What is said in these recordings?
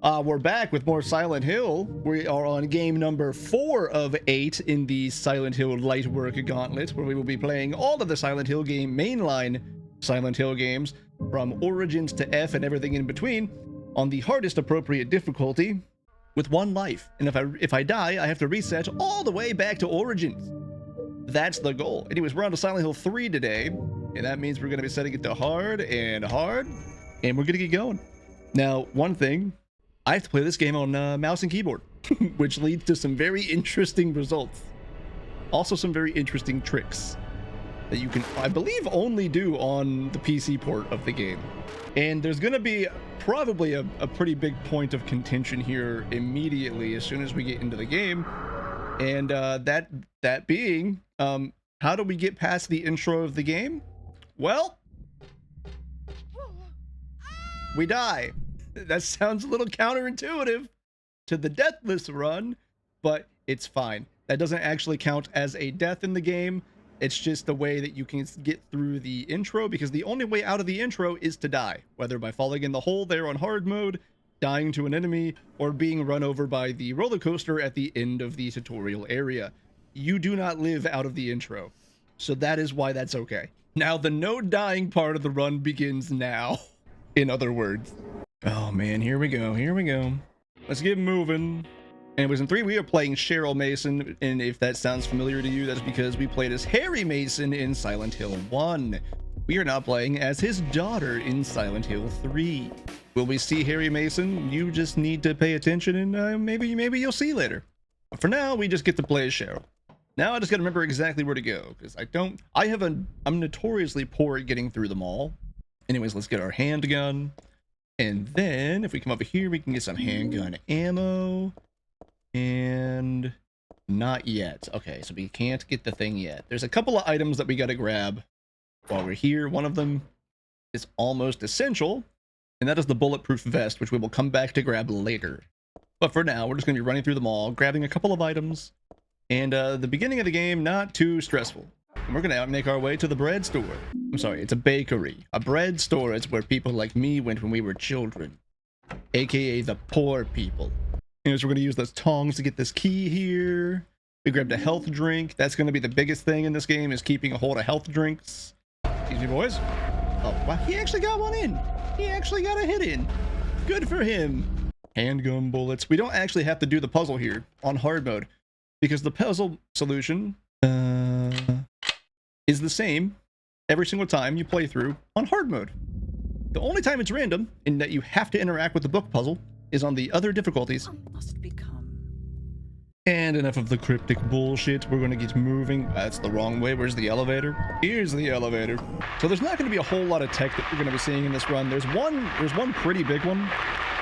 We're back with more Silent Hill. We are on game number 4 of 8 in the Silent Hill Lightwork Gauntlet, where we will be playing all of the Silent Hill game mainline Silent Hill games, from Origins to F and everything in between, on the hardest appropriate difficulty, with 1 life. And if I die, I have to reset all the way back to Origins. That's the goal. Anyways, we're on to Silent Hill 3 today, and that means we're going to be setting it to hard, and we're going to get going. Now, one thing, I have to play this game on mouse and keyboard, which leads to some very interesting results. Also some very interesting tricks that you can, I believe, only do on the PC port of the game. And there's going to be probably a pretty big point of contention here immediately as soon as we get into the game. And that being, how do we get past the intro of the game? Well, we die. That sounds a little counterintuitive to the Deathless run, but it's fine. That doesn't actually count as a death in the game. It's just the way that you can get through the intro, because the only way out of the intro is to die, whether by falling in the hole there on hard mode, dying to an enemy, or being run over by the roller coaster at the end of the tutorial area. You do not live out of the intro, so that is why that's okay. Now, the no dying part of the run begins now, in other words. Oh man, here we go, here we go. Let's get moving. Anyways, in 3 we are playing Cheryl Mason, and if that sounds familiar to you, that's because we played as Harry Mason in Silent Hill 1. We are now playing as his daughter in Silent Hill 3. Will we see Harry Mason? You just need to pay attention, and maybe you'll see later. But for now, we just get to play as Cheryl. Now I just gotta remember exactly where to go, because I'm notoriously poor at getting through them all. Anyways, let's get our handgun. And then, if we come over here, we can get some handgun ammo. And not yet. Okay, so we can't get the thing yet. There's a couple of items that we gotta grab while we're here. One of them is almost essential, and that is the bulletproof vest, which we will come back to grab later. But for now, we're just gonna be running through them all, grabbing a couple of items. And the beginning of the game, not too stressful. And we're gonna make our way to the bread store. I'm sorry, it's a bakery. A bread store is where people like me went when we were children, aka the poor people. Anyways, we're gonna use those tongs to get this key here. We grabbed a health drink. That's gonna be the biggest thing in this game, is keeping a hold of health drinks. Excuse me, boys. Oh, wow, he actually got one in. He actually got a hit in. Good for him. Handgun bullets. We don't actually have to do the puzzle here on hard mode, because the puzzle solution is the same every single time you play through on hard mode. The only time it's random, in that you have to interact with the book puzzle, is on the other difficulties. Must become. And enough of the cryptic bullshit. We're gonna get moving. That's the wrong way. Where's the elevator? Here's the elevator. So there's not gonna be a whole lot of tech that we're gonna be seeing in this run. There's one pretty big one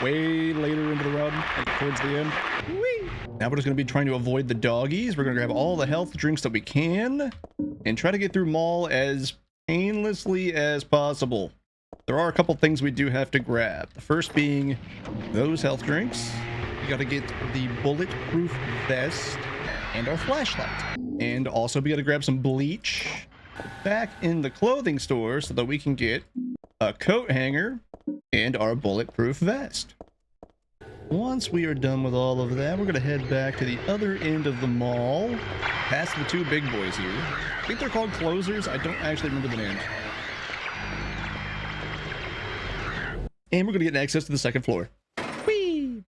way later into the run, like towards the end. Whee! Now we're just gonna be trying to avoid the doggies. We're gonna grab all the health drinks that we can and try to get through them all as painlessly as possible. There are a couple things we do have to grab. The first being those health drinks. We gotta get the bulletproof vest and our flashlight. And also we gotta grab some bleach back in the clothing store so that we can get a coat hanger and our bulletproof vest. Once we are done with all of that, we're gonna head back to the other end of the mall, past the 2 big boys here. I think they're called closers. I don't actually remember the names. And we're gonna get access to the 2nd floor. Whee!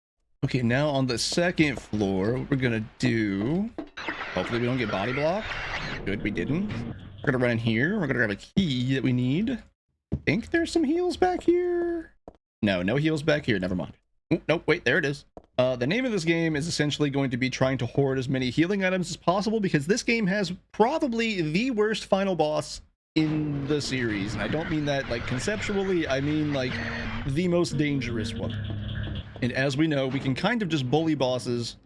Okay, now on the 2nd floor, what we're gonna do, hopefully we don't get body blocked. Good, we didn't. We're gonna run in here. We're gonna grab a key that we need. I think there's some heals back here. No heals back here. Never mind. Oh, nope, wait, there it is. The name of this game is essentially going to be trying to hoard as many healing items as possible, because this game has probably the worst final boss in the series. And I don't mean that like conceptually, I mean like the most dangerous one. And as we know, we can kind of just bully bosses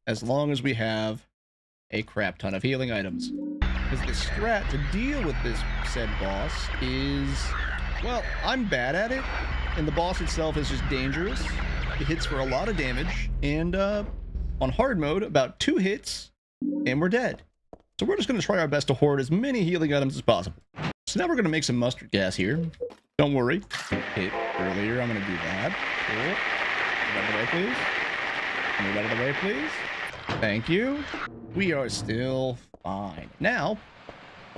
as long as we have a crap ton of healing items. Because the strat to deal with this said boss is, well, I'm bad at it, and the boss itself is just dangerous. It hits for a lot of damage, and on hard mode, about 2 hits, and we're dead. So we're just going to try our best to hoard as many healing items as possible. So now we're going to make some mustard gas here. Don't worry. Hit earlier. I'm going to do that. Cool. Move out of the way, please. Move out of the way, please. Thank you. We are still fine. Now,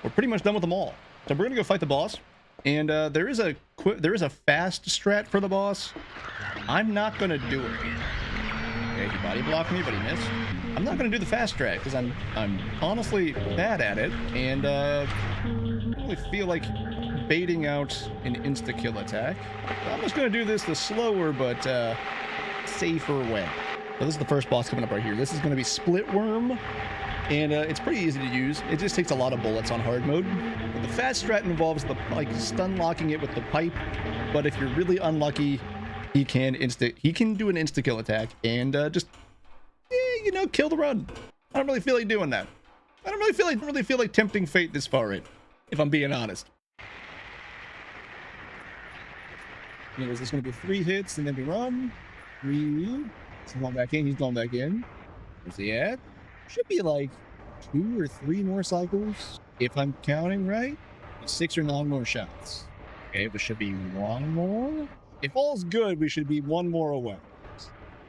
we're pretty much done with them all. So we're gonna go fight the boss. And there is a fast strat for the boss. I'm not gonna do it. Okay, he body blocked me, but he missed. I'm not gonna do the fast strat because I'm honestly bad at it, and I really feel like baiting out an insta-kill attack. I'm just gonna do this the slower but safer way. So this is the first boss coming up right here. This is gonna be Split Worm, and it's pretty easy to use. It just takes a lot of bullets on hard mode. But the fast strat involves the stun locking it with the pipe. But if you're really unlucky, he can do an insta kill attack and just kill the run. I don't really feel like doing that. I don't really feel like tempting fate this far in, if I'm being honest. Anyways, there's gonna be 3 hits and then we run. 3. He's going back in. He's going back in. Where's he at? Should be like 2 or 3 more cycles, if I'm counting right. 6 or 9 more shots. Okay, there should be 1 more. If all's good, we should be 1 more away.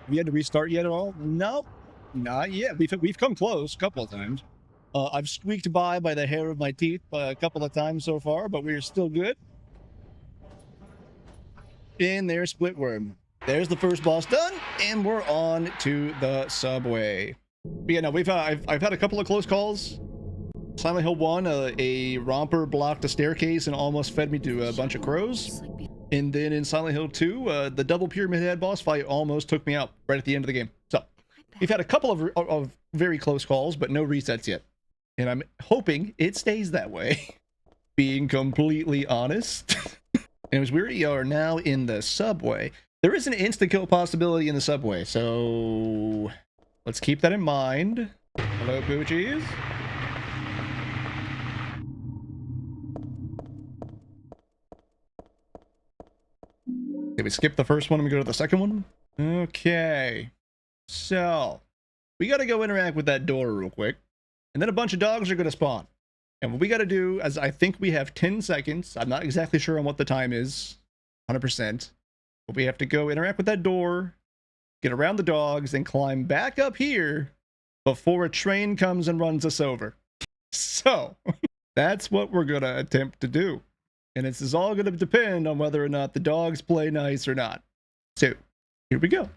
We had to restart yet at all? Nope, not yet. We've come close a couple of times. I've squeaked by the hair of my teeth a couple of times so far, but we're still good. And there's Split Worm. There's the first boss done, and we're on to the subway. But yeah, no, I've had a couple of close calls. Silent Hill 1, a romper blocked a staircase and almost fed me to a bunch of crows. And then in Silent Hill 2, the double Pyramid Head boss fight almost took me out right at the end of the game. So we've had a couple of very close calls, but no resets yet. And I'm hoping it stays that way, being completely honest. Anyways, we are now in the subway. There is an insta-kill possibility in the subway, so let's keep that in mind. Hello, Poochies. Did we skip the first one and we go to the second one? Okay. So, we gotta go interact with that door real quick. And then a bunch of dogs are gonna spawn. And what we gotta do, as I think we have 10 seconds. I'm not exactly sure on what the time is. 100%. But we have to go interact with that door, get around the dogs, and climb back up here before a train comes and runs us over. So, that's what we're gonna attempt to do. And this is all going to depend on whether or not the dogs play nice or not. So, here we go.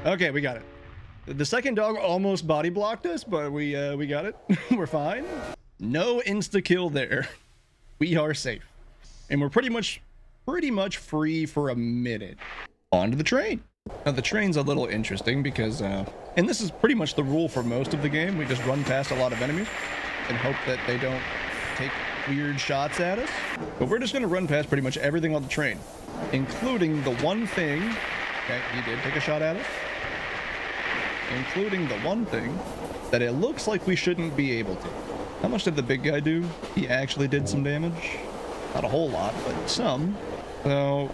Okay, we got it. The second dog almost body blocked us, but we got it. We're fine. No insta-kill there. We are safe. And we're pretty much free for a minute. Onto the train. Now the train's a little interesting because, and this is pretty much the rule for most of the game. We just run past a lot of enemies and hope that they don't take weird shots at us. But we're just going to run past pretty much everything on the train, including the one thing. Okay, he did take a shot at us. Including the one thing that it looks like we shouldn't be able to. How much did the big guy do? He actually did some damage. Not a whole lot, but some. So,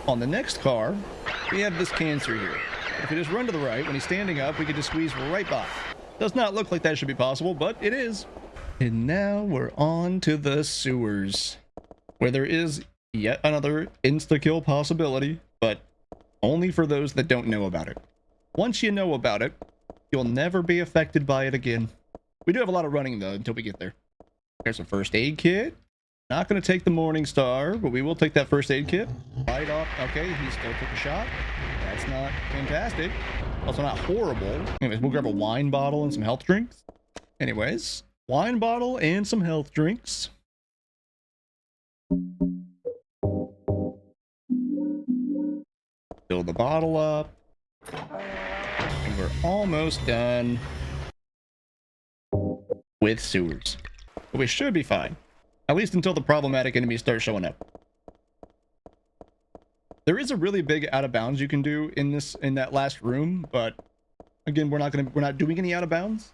on the next car, we have this cancer here. If we just run to the right, when he's standing up, we can just squeeze right by. Does not look like that should be possible, but it is. And now we're on to the sewers, where there is yet another insta-kill possibility, but only for those that don't know about it. Once you know about it, you'll never be affected by it again. We do have a lot of running, though, until we get there. There's a first aid kit. Not going to take the Morning Star, but we will take that first aid kit. Right off. Okay, he still took a shot. That's not fantastic. Also not horrible. Anyways, we'll grab a wine bottle and some health drinks. Anyways, wine bottle and some health drinks. Fill the bottle up. And we're almost done with sewers. But we should be fine. At least until the problematic enemies start showing up. There is a really big out of bounds you can do in that last room, but again, we're not doing any out of bounds.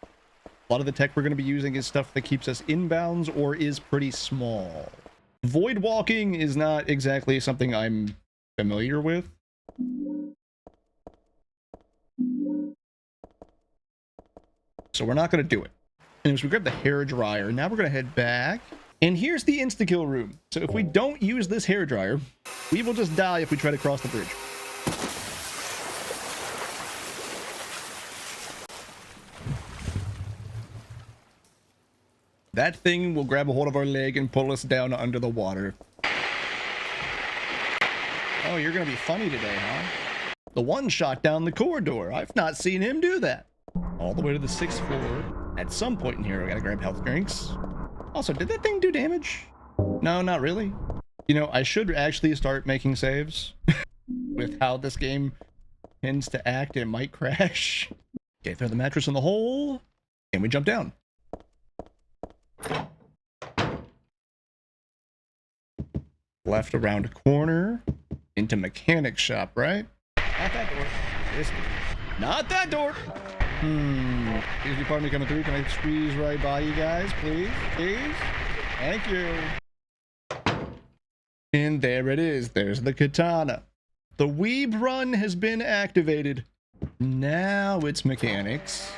A lot of the tech we're going to be using is stuff that keeps us inbounds or is pretty small. Void walking is not exactly something I'm familiar with. So we're not going to do it. And so we grab the hair dryer. Now we're going to head back. And here's the insta-kill room. So if we don't use this hair dryer, we will just die if we try to cross the bridge. That thing will grab a hold of our leg and pull us down under the water. Oh, you're going to be funny today, huh? The one shot down the corridor. I've not seen him do that. All the way to the 6th floor. At some point in here, I got to grab health drinks. Also, did that thing do damage? No, not really. You know, I should actually start making saves. With how this game tends to act, it might crash. Okay, throw the mattress in the hole. And we jump down. Left around a corner. Into mechanic shop, right? Not that door. This door. Not that door! Excuse me, pardon me coming through. Can I squeeze right by you guys, please? Please? Thank you. And there it is. There's the katana. The weeb run has been activated. Now it's mechanics.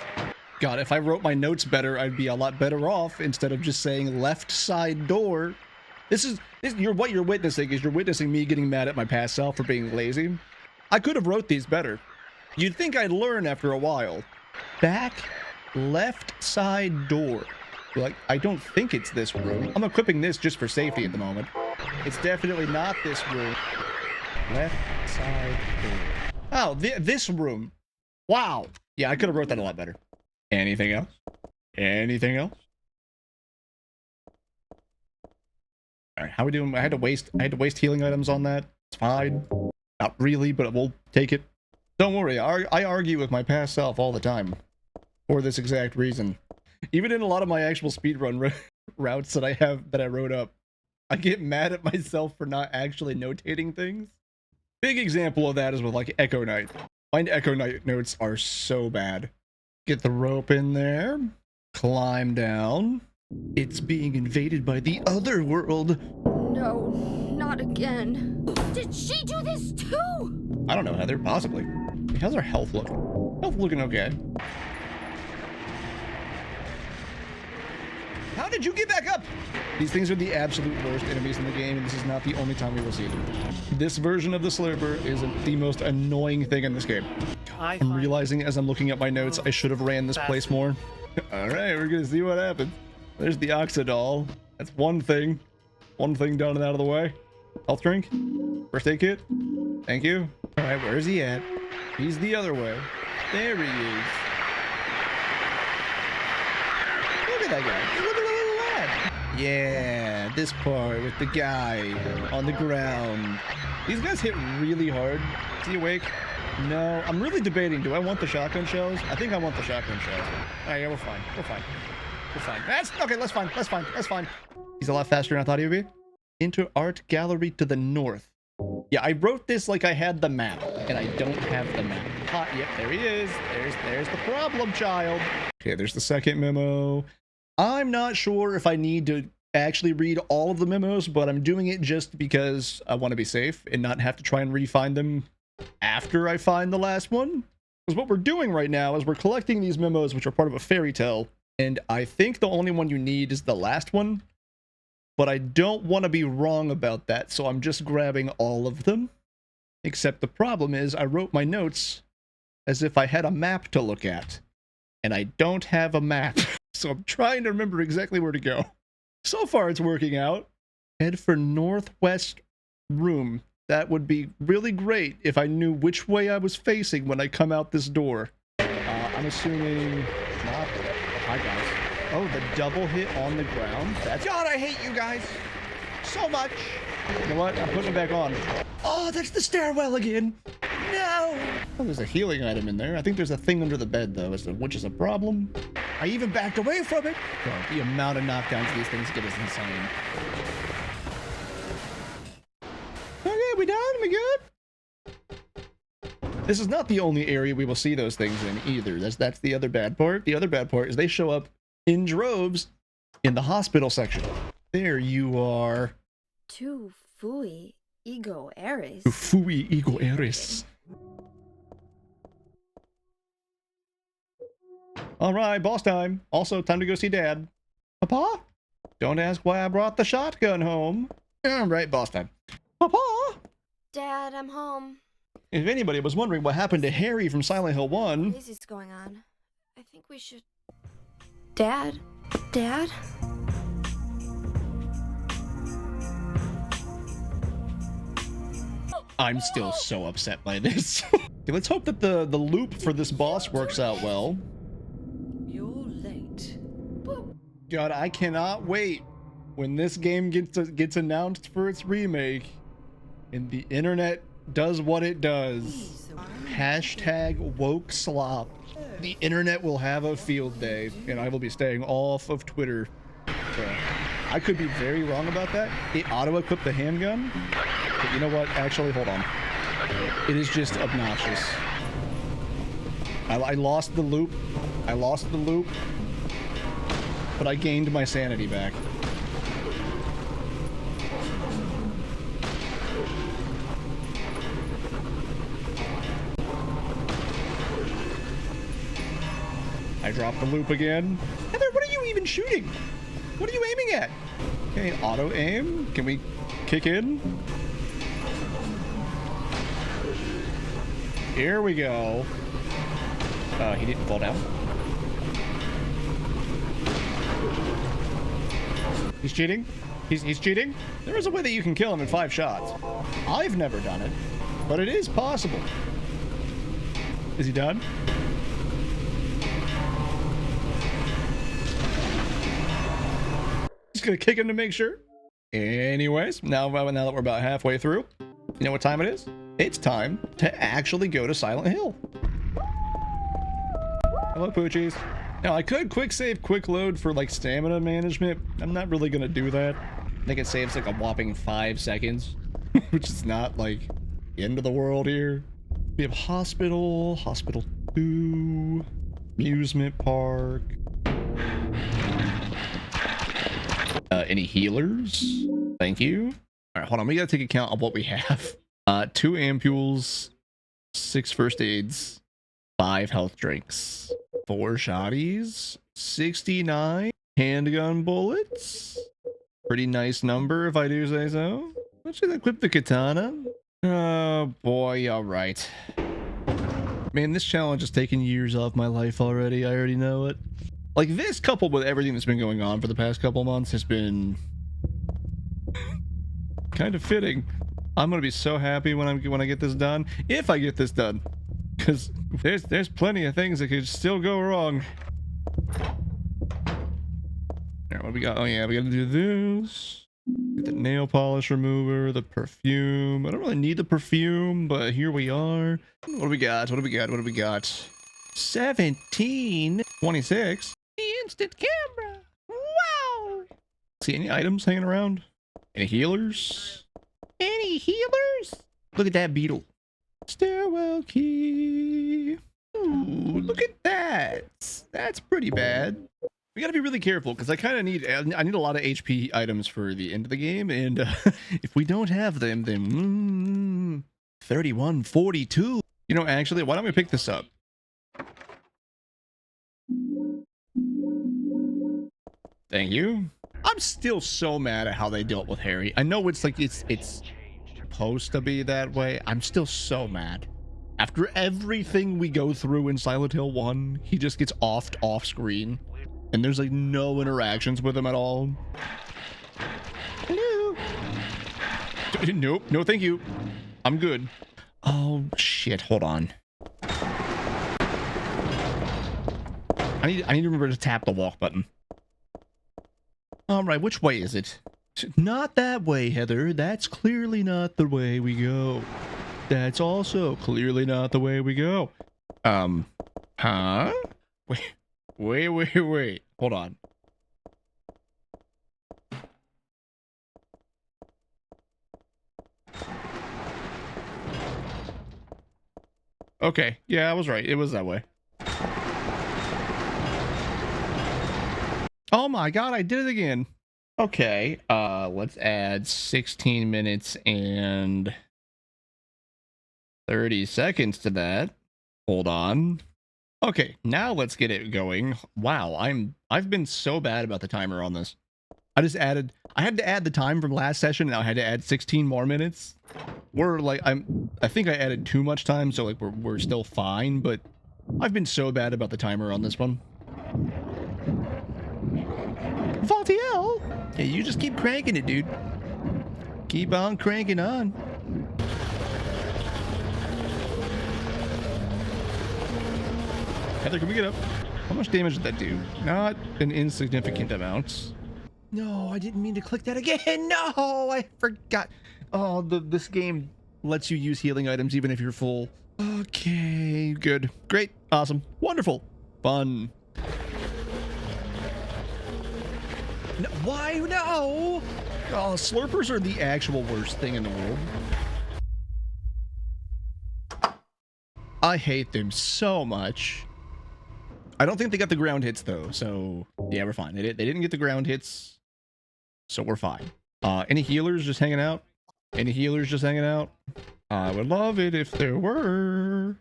God, if I wrote my notes better, I'd be a lot better off instead of just saying left side door. What you're witnessing is you're witnessing me getting mad at my past self for being lazy. I could have wrote these better. You'd think I'd learn after a while. Back left side door. Like, I don't think it's this room. I'm equipping this just for safety at the moment. It's definitely not this room. Left side door. Oh, this room. Wow. Yeah, I could have wrote that a lot better. Anything else? Anything else? All right, how are we doing? I had to waste healing items on that. It's fine. Not really, but we'll take it. Don't worry, I argue with my past self all the time. For this exact reason. Even in a lot of my actual speedrun routes that I wrote up, I get mad at myself for not actually notating things. Big example of that is with like Echo Knight. My Echo Knight notes are so bad. Get the rope in there. Climb down. It's being invaded by the other world. No, not again. Did she do this too? I don't know, Heather. Possibly. How's our health looking? Health looking okay. How did you get back up? These things are the absolute worst enemies in the game, and this is not the only time we will see them. This version of the Slurper is the most annoying thing in this game. I'm realizing as I'm looking at my notes, I should have ran this place more. Alright, we're gonna see what happens. There's the Oxidol. That's one thing. One thing done and out of the way. Health drink. First aid kit. Thank you. Alright, where's he at? He's the other way. There he is. Look at that guy. Look at the little lad. Yeah, this part with the guy on the ground. These guys hit really hard. Is he awake? No. I'm really debating. Do I want the shotgun shells? I think I want the shotgun shells. Alright, yeah, we're fine. We're fine. We're fine. That's okay. That's fine. That's fine. That's fine. He's a lot faster than I thought he would be. Enter art gallery to the north. Yeah, I wrote this like I had the map, and I don't have the map. Yep, there he is. There's the problem, child. Okay, there's the second memo. I'm not sure if I need to actually read all of the memos, but I'm doing it just because I want to be safe and not have to try and re-find them after I find the last one. Because what we're doing right now is we're collecting these memos, which are part of a fairy tale, and I think the only one you need is the last one. But I don't want to be wrong about that, so I'm just grabbing all of them. Except the problem is I wrote my notes as if I had a map to look at. And I don't have a map, so I'm trying to remember exactly where to go. So far it's working out. Head for northwest room. That would be really great if I knew which way I was facing when I come out this door. I'm assuming... not. Hi guys. Oh, the double hit on the ground? That's... God, I hate you guys so much. You know what? I'm putting it back on. Oh, that's the stairwell again. No. Oh, there's a healing item in there. I think there's a thing under the bed, though, which is a problem. I even backed away from it. God, the amount of knockdowns these things get is insane. Okay, we done? We good? This is not the only area we will see those things in, either. That's the other bad part. The other bad part is they show up in droves in the hospital section. There you are. Tu fui ego eris. Tu fui ego eris. All right, boss time. Also, time to go see Dad. Papa? Don't ask why I brought the shotgun home. All right, boss time. Papa? Dad, I'm home. If anybody was wondering what happened to Harry from Silent Hill 1... What is going on? I think we should... Dad? Dad? I'm still so upset by this. Okay, let's hope that the loop for this boss works out well. You're late. God, I cannot wait when this game gets announced for its remake and the internet does what it does. Hashtag woke slop. The internet will have a field day and I will be staying off of Twitter. So, I could be very wrong about that. It auto-equipped the handgun. But you know what? Actually, hold on. It is just obnoxious. I lost the loop. I lost the loop. But I gained my sanity back. I dropped the loop again. Heather, what are you even shooting? What are you aiming at? Okay, auto aim. Can we kick in? Here we go. He didn't fall down. He's cheating. He's cheating. There is a way that you can kill him in 5 shots. I've never done it, but it is possible. Is he done? Just gonna kick him to make sure. Anyways, now that we're about halfway through, you know what time it is? It's time to actually go to Silent Hill. Hello, Poochies. Now, I could quick save, quick load for like stamina management. I'm not really gonna do that. I think it saves like a whopping 5 seconds, which is not like the end of the world here. We have Hospital, Hospital 2, Amusement Park. Any healers? Thank you. All right, hold on. We gotta take account of what we have. 2 ampules, 6 first aids, 5 health drinks, 4 shotties, 69 handgun bullets. Pretty nice number, if I do say so. Let's just equip the katana. Oh boy, all right. Man, this challenge has taken years off my life already. I already know it. Like, this coupled with everything that's been going on for the past couple months has been kind of fitting. I'm gonna be so happy when I get this done, if I get this done, because there's plenty of things that could still go wrong. Alright, what we got? Oh yeah, we gotta do this. Get the nail polish remover, the perfume. I don't really need the perfume, but here we are. What do we got? What do we got? What do we got? 1726. The instant camera. Wow. See any items hanging around? Any healers? Any healers? Look at that beetle. Stairwell key. Ooh, look at that. That's pretty bad. We gotta be really careful because I kind of need a lot of HP items for the end of the game, and if we don't have them, then 3142. You know, actually, why don't we pick this up? Thank you. I'm still so mad at how they dealt with Harry. I know it's like it's supposed to be that way. I'm still so mad. After everything we go through in Silent Hill 1, he just gets offed off screen. And there's like no interactions with him at all. Hello. Nope. No, thank you. I'm good. Oh, shit. Hold on. I need to remember to tap the walk button. All right, which way is it? Not that way, Heather. That's clearly not the way we go. That's also clearly not the way we go. Huh? Wait. Hold on. Okay, yeah, I was right. It was that way. Oh my god, I did it again. Okay, let's add 16 minutes and 30 seconds to that. Hold on. Okay, now let's get it going. Wow, I've been so bad about the timer on this. I had to add the time from last session, and now I had to add 16 more minutes. We're like, I think I added too much time, so like we're still fine, but I've been so bad about the timer on this one. Valtiel! Hey, you just keep cranking it, dude. Keep on cranking on. Heather, can we get up? How much damage did that do? Not an insignificant amount. No, I didn't mean to click that again. No, I forgot. Oh, this game lets you use healing items even if you're full. Okay, good. Great. Awesome. Wonderful. Fun. No, why? No! Oh, slurpers are the actual worst thing in the world. I hate them so much. I don't think they got the ground hits though, so yeah, we're fine. They didn't get the ground hits, so we're fine. Any healers just hanging out? Any healers just hanging out? I would love it if there were.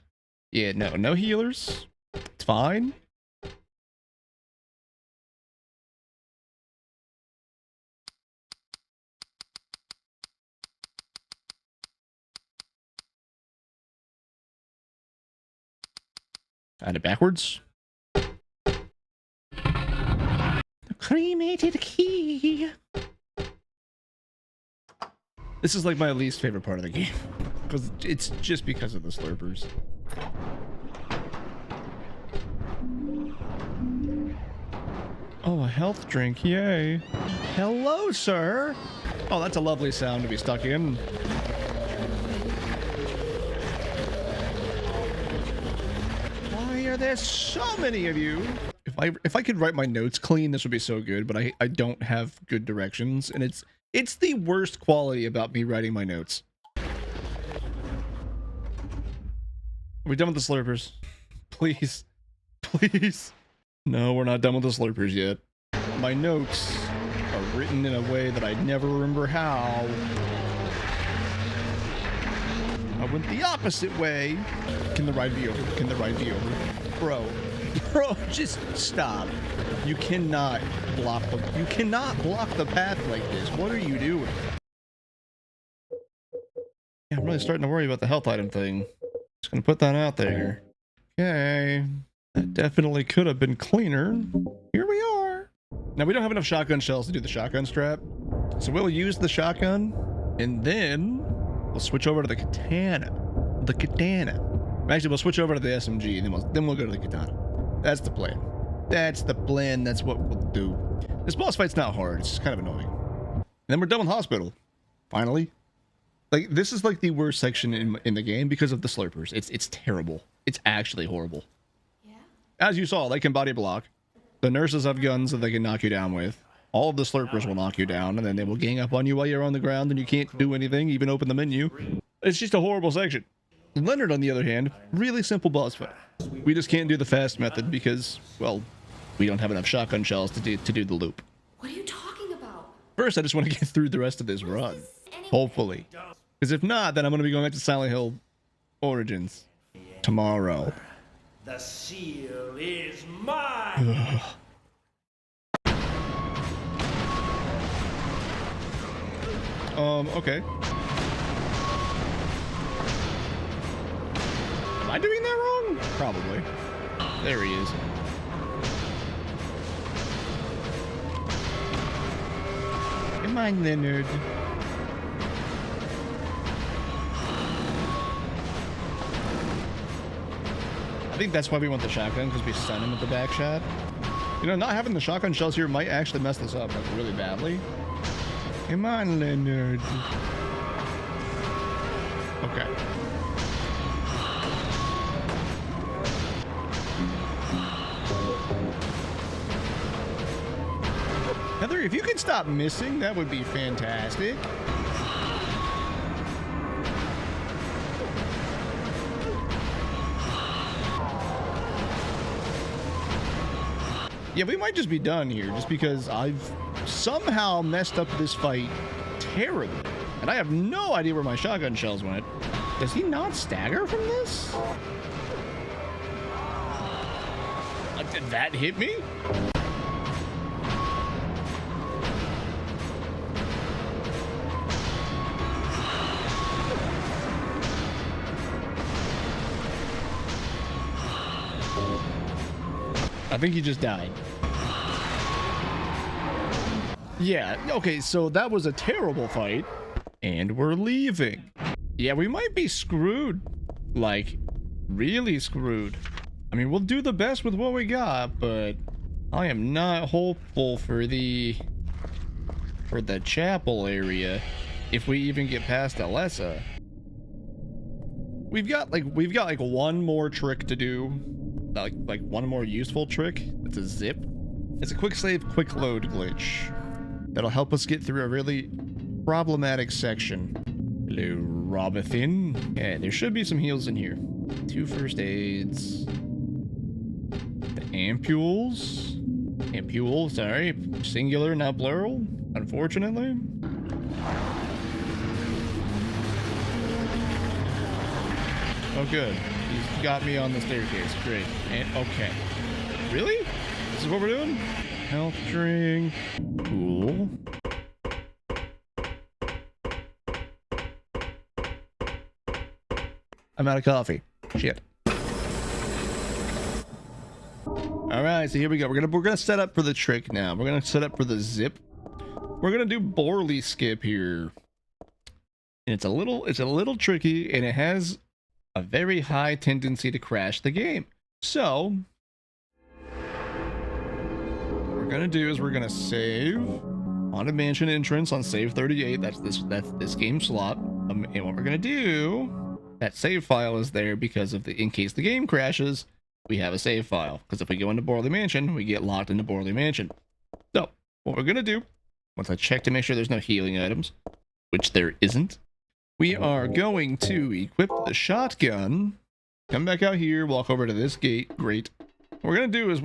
Yeah, no healers. It's fine. Add it backwards. Cremated key. This is like my least favorite part of the game, because it's just because of the slurpers. Oh, a health drink, yay. Hello, sir. Oh, that's a lovely sound to be stuck in. Why are there so many of you? If I could write my notes clean, this would be so good, but I don't have good directions, and it's the worst quality about me writing my notes. Are we done with the slurpers? Please. Please. No, we're not done with the slurpers yet. My notes are written in a way that I never remember how. I went the opposite way. Can the ride be over? Can the ride be over? Bro, just stop. You cannot block the path like this. What are you doing? Yeah, I'm really starting to worry about the health item thing. Just gonna put that out there. Okay. That definitely could have been cleaner. Here we are. Now we don't have enough shotgun shells to do the shotgun strap. So we'll use the shotgun and then we'll switch over to the katana. Actually, we'll switch over to the SMG and then we'll go to the katana. That's the plan. That's the plan. That's what we'll do. This boss fight's not hard. It's just kind of annoying. And then we're done with hospital. Finally. Like, this is like the worst section in the game because of the slurpers. It's terrible. It's actually horrible. Yeah. As you saw, they can body block. The nurses have guns that they can knock you down with. All of the slurpers will knock you down, and then they will gang up on you while you're on the ground, and you can't do anything, even open the menu. It's just a horrible section. Leonard, on the other hand, really simple boss fight. We just can't do the fast method because, well, we don't have enough shotgun shells to do the loop. What are you talking about? First, I just want to get through the rest of this run. Hopefully. Because if not, then I'm going to be going back to Silent Hill Origins tomorrow. The seal is mine! Okay. Am I doing that wrong? Probably. There he is. Come on, Leonard. I think that's why we want the shotgun, because we stun him with the back shot. You know, not having the shotgun shells here might actually mess this up like really badly. Come on, Leonard. Okay. Heather, if you could stop missing, that would be fantastic. Yeah, we might just be done here, just because I've somehow messed up this fight terribly. And I have no idea where my shotgun shells went. Does he not stagger from this? That hit me? I think he just died. Yeah, okay, so that was a terrible fight. And we're leaving. Yeah, we might be screwed. Like, really screwed. I mean, we'll do the best with what we got, but I am not hopeful for the chapel area if we even get past Alessa. We've got like one more trick to do. Like one more useful trick. It's a zip. It's a quick save, quick load glitch. That'll help us get through a really problematic section. Hello, Robothin. Yeah, there should be some heals in here. 2 first aids. The ampules. Ampule, sorry. Singular, not plural, unfortunately. Oh, good. He's got me on the staircase. Great. And okay. Really? This is what we're doing? Health drink. Cool. I'm out of coffee. Shit. All right, so here we go. We're gonna set up for the trick now. We're gonna set up for the zip. We're gonna do Borley skip here. And it's a little tricky, and it has a very high tendency to crash the game. So what we're gonna do is we're gonna save on a mansion entrance on save 38. That's this game slot. And what we're gonna do, that save file is there because of in case the game crashes, we have a save file. Because if we go into Borley Mansion, we get locked into Borley Mansion. So what we're gonna do, once I check to make sure there's no healing items, which there isn't, we are going to equip the shotgun, come back out here, walk over to this gate. Great. What we're gonna do is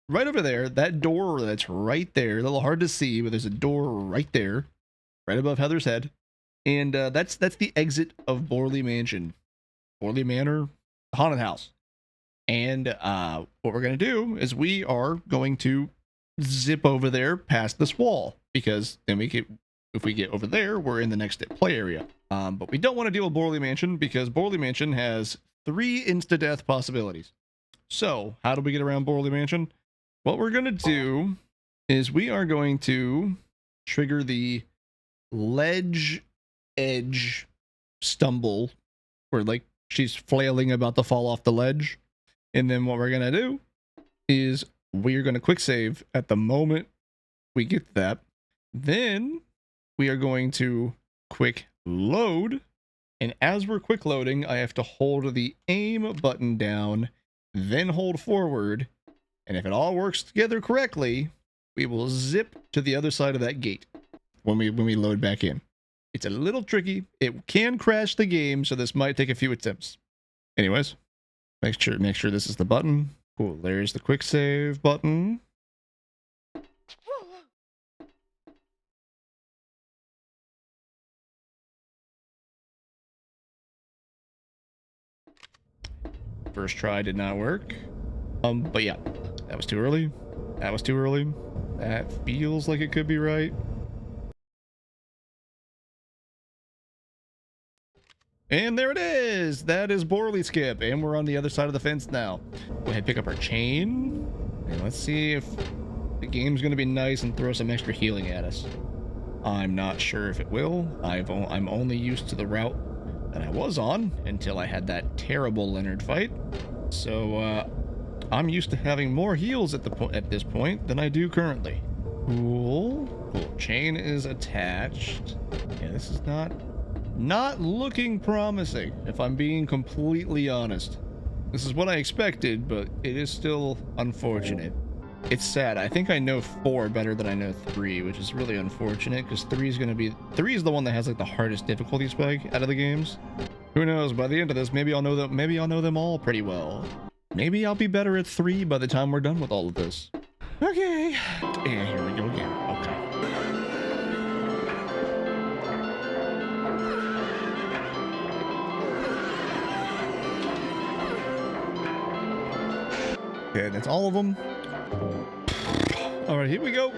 right over there, that door that's right there, a little hard to see, but there's a door right there, right above Heather's head. And that's the exit of Borley Mansion. Borley Manor, haunted house. And what we're going to do is we are going to zip over there past this wall, because then if we get over there, we're in the next play area. But we don't want to deal with Borley Mansion because Borley Mansion has 3 insta-death possibilities. So how do we get around Borley Mansion? What we're going to do is we are going to trigger the ledge edge stumble, where like she's flailing about to fall off the ledge. And then what we're going to do is we're going to quick save at the moment we get that. Then we are going to quick load. And as we're quick loading, I have to hold the aim button down, then hold forward. And if it all works together correctly, we will zip to the other side of that gate when we load back in. It's a little tricky. It can crash the game, so this might take a few attempts. Anyways, make sure this is the button. Cool. There's the quick save button. First try did not work. But yeah, that was too early. That was too early. That feels like it could be right. And there it is. That is Borley skip, and we're on the other side of the fence now. Go ahead, pick up our chain, and let's see if the game's going to be nice and throw some extra healing at us. I'm not sure if it will. I'm only used to the route that I was on until I had that terrible Leonard fight. So I'm used to having more heals at this point than I do currently. Cool. Chain is attached. Yeah, this is not looking promising, if I'm being completely honest. This is what I expected, but it is still unfortunate. It's sad. I think I know 4 better than I know 3, which is really unfortunate, because 3 is the one that has like the hardest difficulty spike out of the games. Who knows? By the end of this, maybe I'll know them all pretty well. Maybe I'll be better at 3 by the time we're done with all of this. Okay. And here we go again. Okay. Okay, that's all of them. All right, here we go.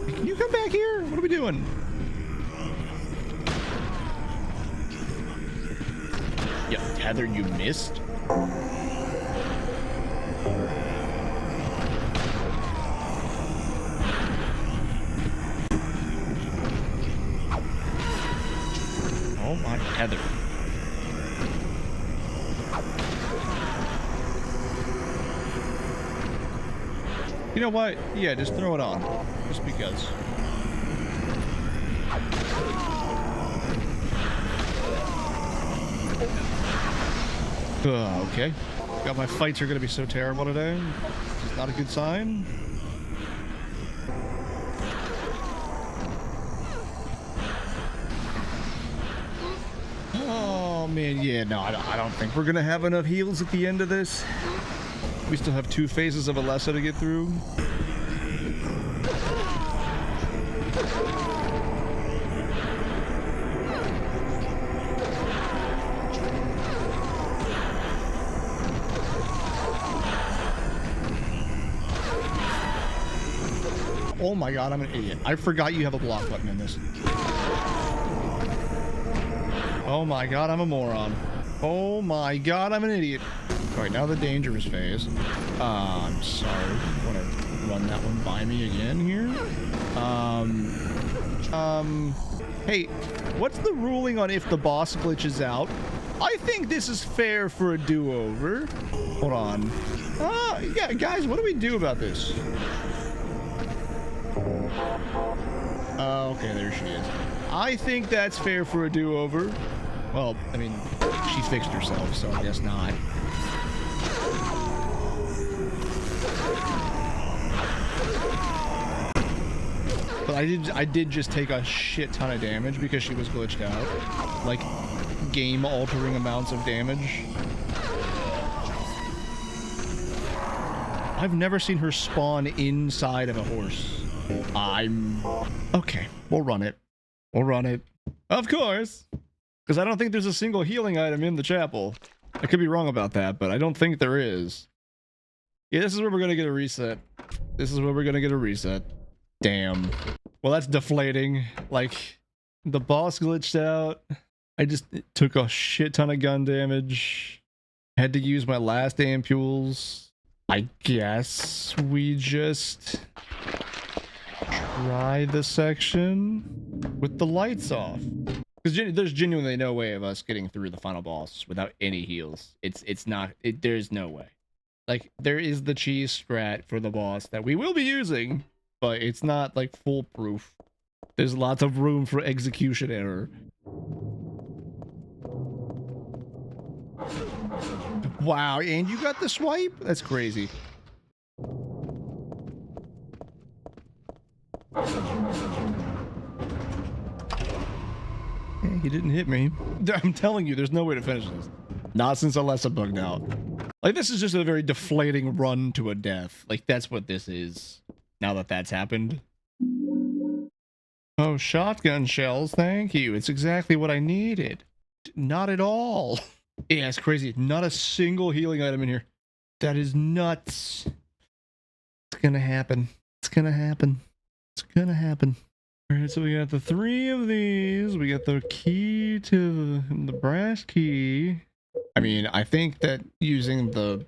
Can you come back here? What are we doing? Yeah, Heather, you missed? Oh my, Heather. You know what? Yeah, just throw it on. Just because. Okay. God, my fights are gonna be so terrible today. It's not a good sign. Oh man, yeah, no, I don't think we're gonna have enough heals at the end of this. We still have 2 phases of Alessa to get through. Oh my god, I'm an idiot. I forgot you have a block button in this. Oh my god, I'm a moron. Oh my god, I'm an idiot. Alright, now the dangerous phase. I'm sorry. Want to run that one by me again here? Hey, what's the ruling on if the boss glitches out? I think this is fair for a do-over. Hold on. Yeah, guys, what do we do about this? Okay, there she is. I think that's fair for a do-over. Well, I mean, she fixed herself, so I guess not. But I did just take a shit ton of damage because she was glitched out. Like, game-altering amounts of damage. I've never seen her spawn inside of a horse. Okay, we'll run it. We'll run it. Of course! Because I don't think there's a single healing item in the chapel. I could be wrong about that, but I don't think there is. Yeah, this is where we're gonna get a reset. This is where we're gonna get a reset. Damn. Well, that's deflating. Like, the boss glitched out. I just took a shit ton of gun damage. Had to use my last ampules. I guess we just try the section with the lights off. Because there's genuinely no way of us getting through the final boss without any heals. There's no way. Like, there is the cheese strat for the boss that we will be using, but it's not, like, foolproof. There's lots of room for execution error. Wow, and you got the swipe? That's crazy. Hey, he didn't hit me. I'm telling you, there's no way to finish this. Not since Alessa bugged out. Like, this is just a very deflating run to a death. Like, that's what this is. Now that that's happened. Oh, shotgun shells, thank you. It's exactly what I needed. Not at all. Yeah, it's crazy. Not a single healing item in here. That is nuts. It's gonna happen. It's gonna happen. It's gonna happen. Alright, so we got the 3 of these. We got the key to the brass key. I mean, I think that using the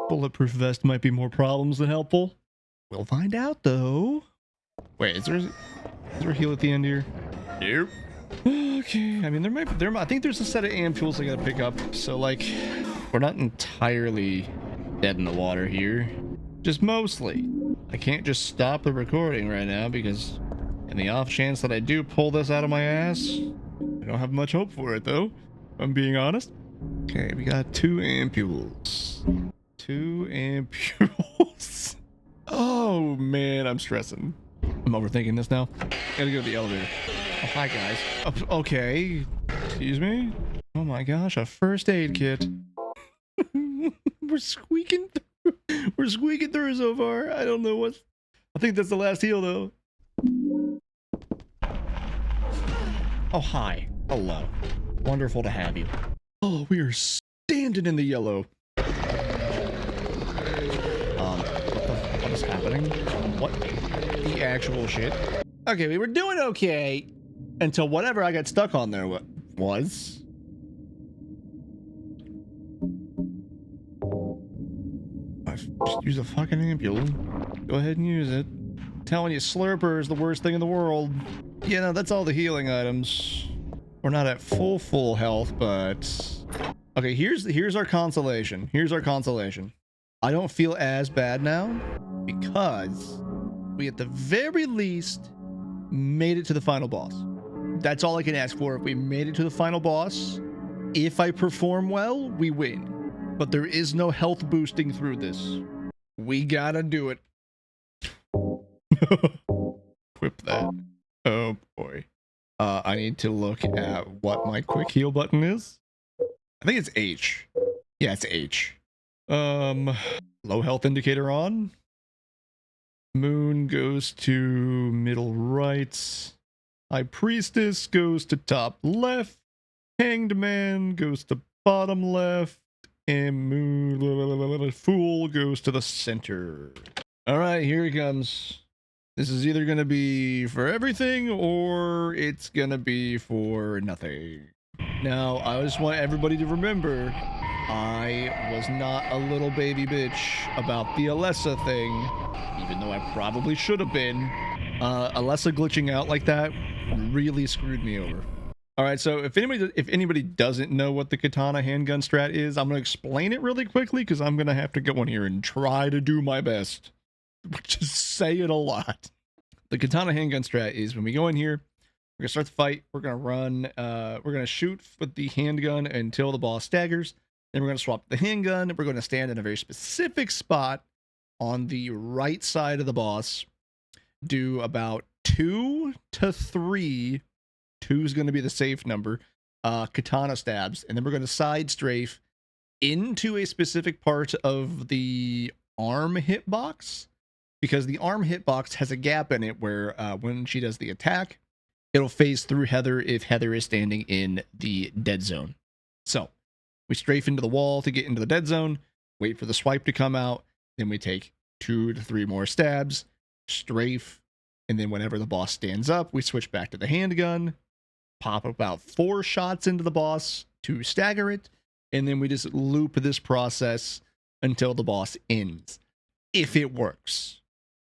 bulletproof vest might be more problems than helpful. We'll find out, though. Wait, is there a heal at the end here? Nope. Okay, I mean, I think there's a set of ampules I gotta pick up. So, like, we're not entirely dead in the water here. Just mostly. I can't just stop the recording right now because in the off chance that I do pull this out of my ass, I don't have much hope for it, though, if I'm being honest. Okay, we got 2 ampules. 2 ampules. Oh, man, I'm stressing. I'm overthinking this now. Gotta go to the elevator. Oh, hi, guys. Okay. Excuse me? Oh my gosh, a first aid kit. we're squeaking through. We're squeaking through so far. I don't know what. I think that's the last heal though. Oh, hi. Hello. Wonderful to have you. Oh, we are standing in the yellow. What is happening? What the actual shit? Okay, we were doing okay until whatever I got stuck on there was. Just use a fucking ambulance. Go ahead and use it. I'm telling you, Slurper is the worst thing in the world. Yeah, no, that's all the healing items. We're not at full health, but okay. Here's our consolation. Here's our consolation. I don't feel as bad now because we at the very least made it to the final boss. That's all I can ask for. If we made it to the final boss, if I perform well, we win. But there is no health boosting through this. We gotta do it. Equip that. Oh boy. I need to look at what my quick heal button is. I think it's H. Yeah, it's H. Low health indicator on. Moon goes to middle right. High Priestess goes to top left. Hanged Man goes to bottom left. And Moon Fool goes to the center. Alright, here he comes. This is either going to be for everything or it's going to be for nothing. Now, I just want everybody to remember, I was not a little baby bitch about the Alessa thing, even though I probably should have been. Alessa glitching out like that really screwed me over. All right, so if anybody doesn't know what the katana handgun strat is, I'm going to explain it really quickly because I'm going to have to go in here and try to do my best. Just say it a lot. The katana handgun strat is when we go in here, we're going to start the fight, we're going to run, we're going to shoot with the handgun until the boss staggers, then we're going to swap the handgun, we're going to stand in a very specific spot on the right side of the boss, do about 2 to 3, 2 is going to be the safe number, katana stabs, and then we're going to side strafe into a specific part of the arm hitbox, because the arm hitbox has a gap in it where when she does the attack, it'll phase through Heather if Heather is standing in the dead zone. So we strafe into the wall to get into the dead zone, wait for the swipe to come out, then we take 2 to 3 more stabs, strafe, and then whenever the boss stands up, we switch back to the handgun, pop about 4 shots into the boss to stagger it, and then we just loop this process until the boss ends, if it works.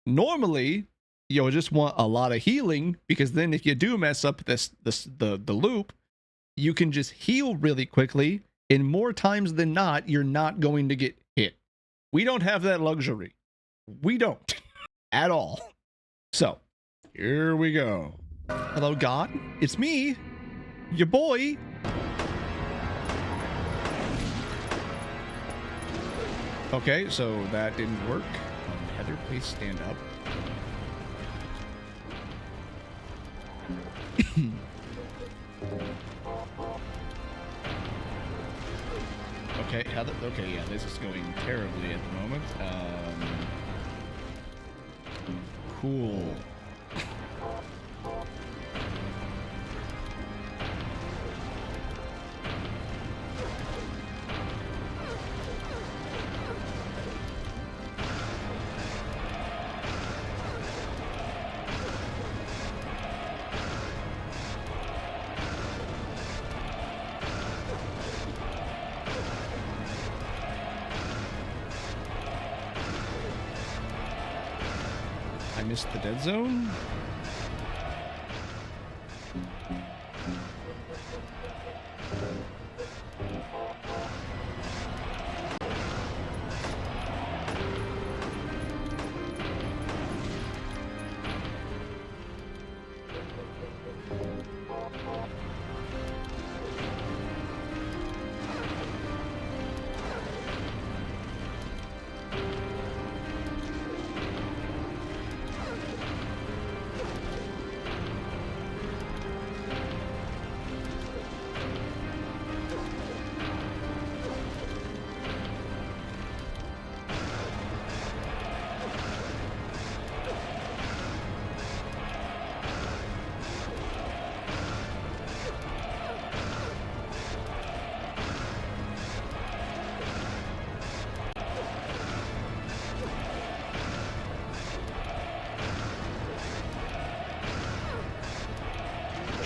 Normally, you'll just want a lot of healing, because then if you do mess up the loop, you can just heal really quickly, and more times than not, you're not going to get hit. We don't have that luxury. We don't. At all. So, here we go. Hello, God. It's me, your boy. Okay, so that didn't work. Heather, please stand up. Okay, Heather. Okay, yeah, this is going terribly at the moment. Cool. I missed the dead zone.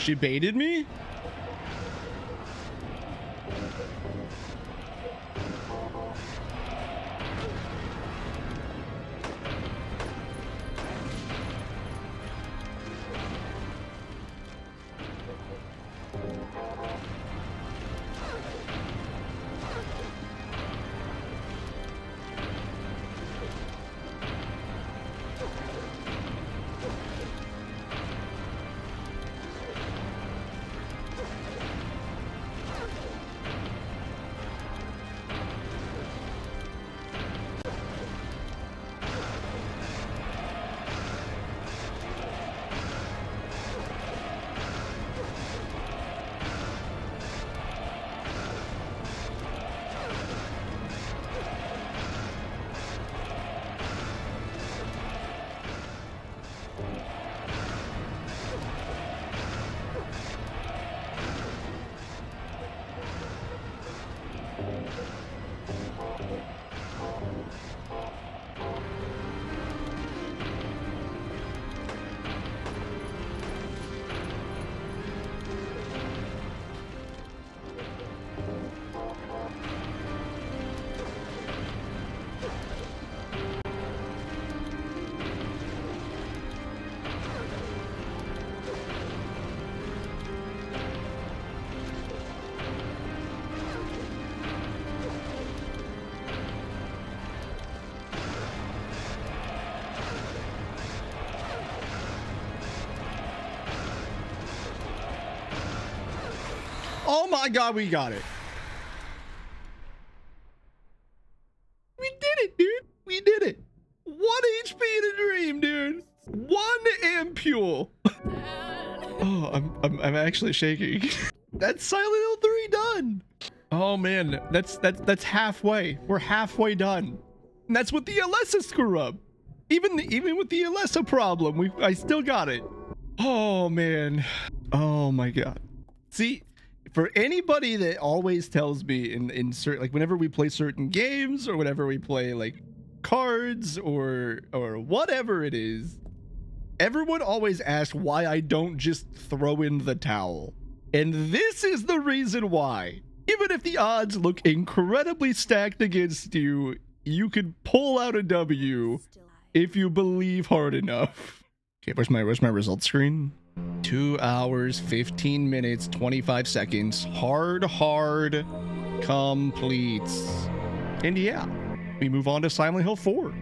She baited me? Oh my god, we got it. We did it, dude. We did it. 1 HP in a dream, dude. 1 ampule. Oh, I'm actually shaking. That's Silent Hill 3 done. Oh man, that's halfway. We're halfway done. And that's with the Alessa screw up. Even with the Alessa problem, I still got it. Oh man. Oh my god. See, for anybody that always tells me in certain, like whenever we play certain games or whenever we play like cards or whatever it is, everyone always asks why I don't just throw in the towel. And this is the reason why. Even if the odds look incredibly stacked against you, you could pull out a W if you believe hard enough. Okay, where's my results screen? 2 hours, 15 minutes, 25 seconds. Hard completes. And yeah, we move on to Silent Hill 4.